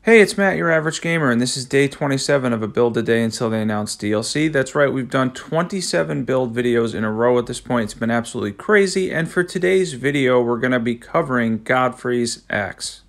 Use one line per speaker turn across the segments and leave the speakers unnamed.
Hey, it's Matt, your average gamer, and this is day 27 of a build a day until they announce DLC. That's right, we've done 27 build videos in a row at this point. It's been absolutely crazy, and for today's video, we're going to be covering Godfrey's axe.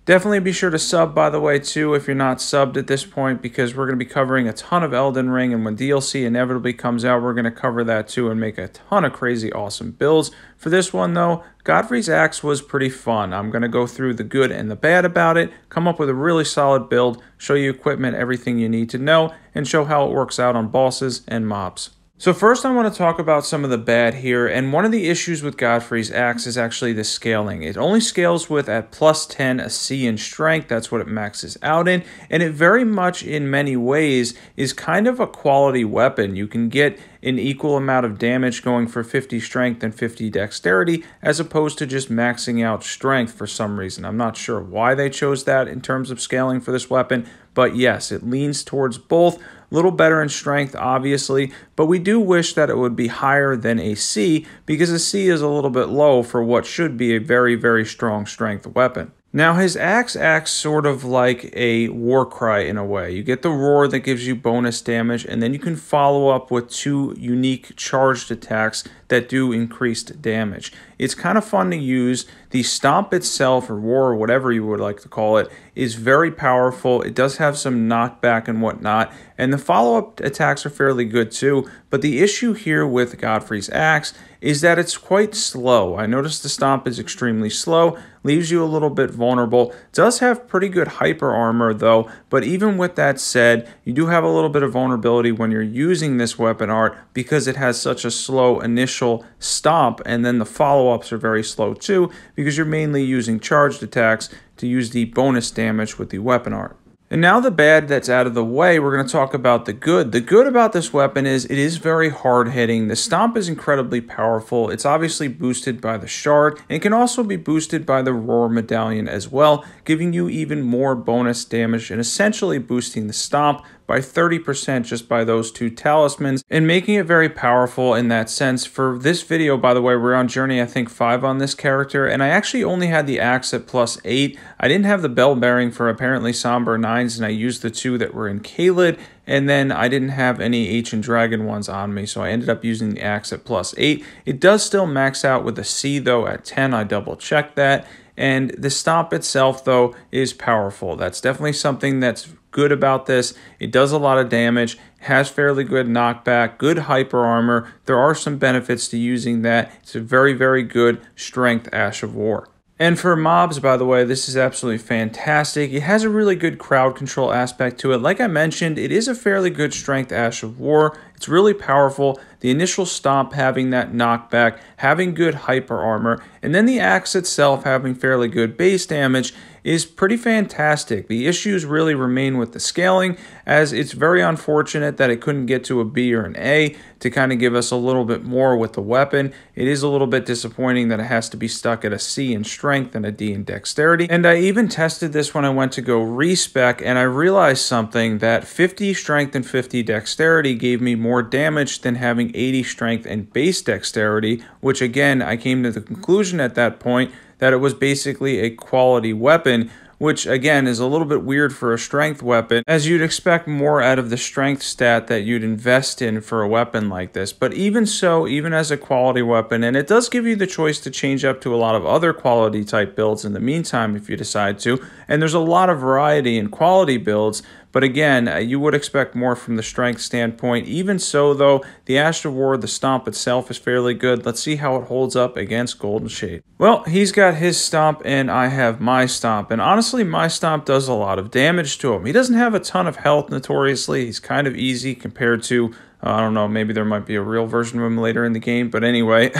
Definitely be sure to sub, by the way, too, if you're not subbed at this point, because we're going to be covering a ton of Elden Ring, and when DLC inevitably comes out, we're going to cover that too and make a ton of crazy awesome builds. For this one, though, Godfrey's axe was pretty fun. I'm going to go through the good and the bad about it, come up with a really solid build, show you equipment, everything you need to know, and show how it works out on bosses and mobs. So first I want to talk about some of the bad here, and one of the issues with Godfrey's axe is actually the scaling. It only scales with at plus 10 a C in strength, that's what it maxes out in, and it very much in many ways is kind of a quality weapon. You can get an equal amount of damage going for 50 strength and 50 dexterity as opposed to just maxing out strength for some reason. I'm not sure why they chose that in terms of scaling for this weapon, but yes, it leans towards both. A little better in strength, obviously, but we do wish that it would be higher than a C because a C is a little bit low for what should be a very, very strong strength weapon. Now, his axe acts sort of like a war cry in a way. You get the roar that gives you bonus damage, and then you can follow up with two unique charged attacks that do increased damage. It's kind of fun to use. The stomp itself, or roar, or whatever you would like to call it, is very powerful. It does have some knockback and whatnot, and the follow-up attacks are fairly good too, but the issue here with Godfrey's axe is that it's quite slow. I noticed the stomp is extremely slow, leaves you a little bit vulnerable. It does have pretty good hyper armor though, but even with that said, you do have a little bit of vulnerability when you're using this weapon art because it has such a slow initial stomp, and then the follow-ups are very slow too because you're mainly using charged attacks to use the bonus damage with the weapon art. And now the bad that's out of the way, we're going to talk about the good. The good about this weapon is it is very hard hitting. The stomp is incredibly powerful. It's obviously boosted by the shard, and it can also be boosted by the roar medallion as well, giving you even more bonus damage and essentially boosting the stomp by 30% just by those two talismans and making it very powerful in that sense. For this video, by the way, we're on journey I think 5 on this character, and I actually only had the axe at plus 8. I didn't have the bell bearing for apparently somber 9s, and I used the 2 that were in Kaled, and then I didn't have any Ancient Dragon ones on me, so I ended up using the axe at plus 8. It does still max out with a C though at 10, I double checked that. And the stomp itself, though, is powerful. That's definitely something that's good about this. It does a lot of damage, has fairly good knockback, good hyper armor. There are some benefits to using that. It's a very, very good strength Ash of War. And for mobs, by the way, this is absolutely fantastic. It has a really good crowd control aspect to it. Like I mentioned, it is a fairly good strength Ash of War. It's really powerful. The initial stomp having that knockback, having good hyper armor, and then the axe itself having fairly good base damage is pretty fantastic. The issues really remain with the scaling, as it's very unfortunate that it couldn't get to a B or an A to kind of give us a little bit more with the weapon. It is a little bit disappointing that it has to be stuck at a C in strength and a D in dexterity. And I even tested this when I went to go respec, and I realized something, that 50 strength and 50 dexterity gave me more damage than having 80 strength and base dexterity, which again, I came to the conclusion at that point that it was basically a quality weapon, which again is a little bit weird for a strength weapon, as you'd expect more out of the strength stat that you'd invest in for a weapon like this. But even so, even as a quality weapon, and it does give you the choice to change up to a lot of other quality type builds in the meantime if you decide to, and there's a lot of variety in quality builds. But again, you would expect more from the strength standpoint. Even so, though, the Ash of War, the stomp itself is fairly good. Let's see how it holds up against Golden Shade. Well, he's got his stomp and I have my stomp. And honestly, my stomp does a lot of damage to him. He doesn't have a ton of health, notoriously. He's kind of easy compared to, I don't know, maybe there might be a real version of him later in the game. But anyway,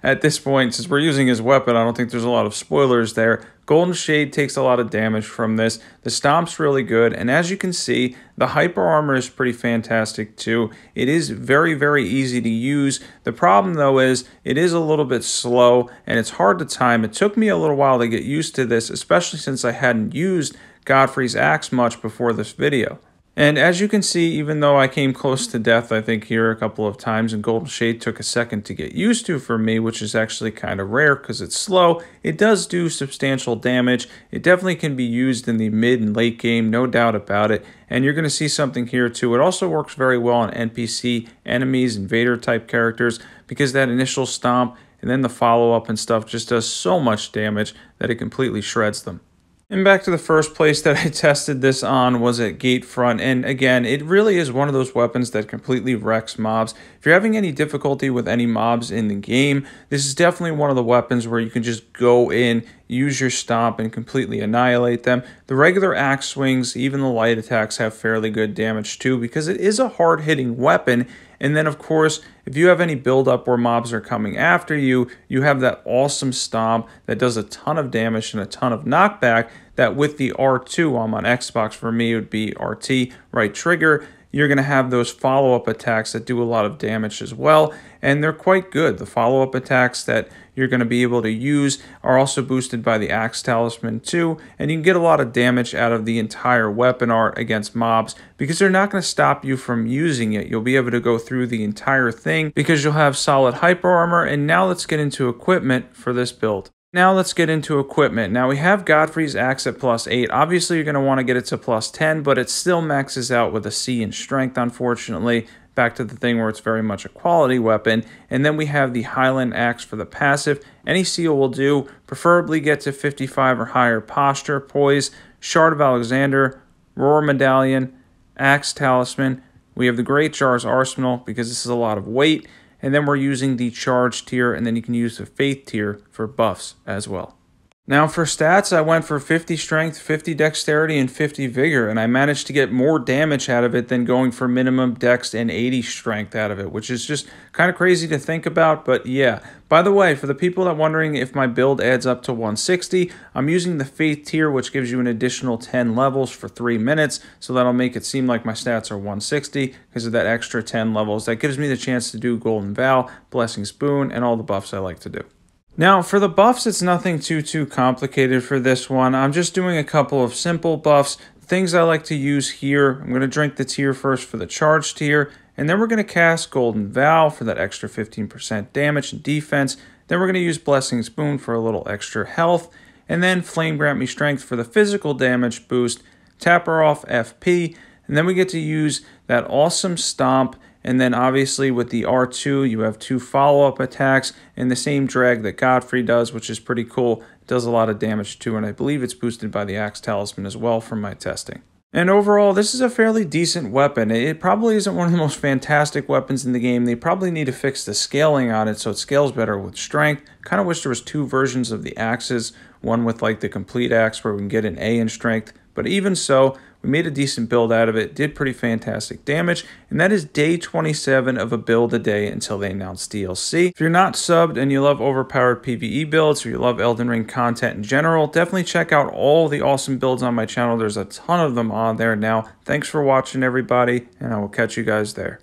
at this point, since we're using his weapon, I don't think there's a lot of spoilers there. Golden Shade takes a lot of damage from this. The stomp's really good, and as you can see, the hyper armor is pretty fantastic too. It is very, very easy to use. The problem though is it is a little bit slow and it's hard to time. It took me a little while to get used to this, especially since I hadn't used Godfrey's axe much before this video. And as you can see, even though I came close to death, I think here a couple of times, and Golden Shade took a second to get used to for me, which is actually kind of rare because it's slow, it does do substantial damage. It definitely can be used in the mid and late game, no doubt about it. And you're going to see something here too. It also works very well on NPC, enemies, invader type characters, because that initial stomp and then the follow-up and stuff just does so much damage that it completely shreds them. And back to the first place that I tested this on was at Gatefront, and again, it really is one of those weapons that completely wrecks mobs. If you're having any difficulty with any mobs in the game, this is definitely one of the weapons where you can just go in, use your stomp, and completely annihilate them. The regular axe swings, even the light attacks, have fairly good damage too, because it is a hard-hitting weapon. And then, of course, if you have any build-up where mobs are coming after you, you have that awesome stomp that does a ton of damage and a ton of knockback that with the R2, I'm on Xbox, for me it would be RT, right trigger, you're going to have those follow-up attacks that do a lot of damage as well, and they're quite good. The follow-up attacks that you're going to be able to use are also boosted by the Axe Talisman too, and you can get a lot of damage out of the entire weapon art against mobs because they're not going to stop you from using it. You'll be able to go through the entire thing because you'll have solid hyper armor. And now let's get into equipment for this build. Now we have Godfrey's axe at +8. Obviously, you're going to want to get it to +10, but it still maxes out with a C in strength, unfortunately. Back to the thing where it's very much a quality weapon. And then we have the Highland axe for the passive. Any seal will do. Preferably get to 55 or higher posture, poise, Shard of Alexander, Roar Medallion, Axe Talisman. We have the Great Jar's Arsenal because this is a lot of weight. And then we're using the Charge tier, and then you can use the Faith tier for buffs as well. Now for stats, I went for 50 strength, 50 dexterity, and 50 vigor, and I managed to get more damage out of it than going for minimum dex and 80 strength out of it, which is just kind of crazy to think about, but yeah. By the way, for the people that are wondering if my build adds up to 160, I'm using the Faith tier, which gives you an additional 10 levels for 3 minutes, so that'll make it seem like my stats are 160 because of that extra 10 levels. That gives me the chance to do Golden Vow, Blessings Boon, and all the buffs I like to do. Now, for the buffs, it's nothing too complicated for this one. I'm just doing a couple of simple buffs. Things I like to use here, I'm going to drink the tier first for the Charge tier, and then we're going to cast Golden Vow for that extra 15% damage and defense. Then we're going to use Blessings Boon for a little extra health, and then Flame Grant Me Strength for the physical damage boost, tap her off FP, and then we get to use that awesome Stomp. And then obviously with the R2, you have 2 follow-up attacks and the same drag that Godfrey does, which is pretty cool. It does a lot of damage too, and I believe it's boosted by the Axe Talisman as well from my testing. And overall, this is a fairly decent weapon. It probably isn't one of the most fantastic weapons in the game. They probably need to fix the scaling on it so it scales better with strength. Kind of wish there was 2 versions of the axes, one with like the complete axe where we can get an A in strength. But even so, we made a decent build out of it, did pretty fantastic damage, and that is day 27 of a build a day until they announce DLC. If you're not subbed and you love overpowered PvE builds or you love Elden Ring content in general, definitely check out all the awesome builds on my channel. There's a ton of them on there now. Thanks for watching, everybody, and I will catch you guys there.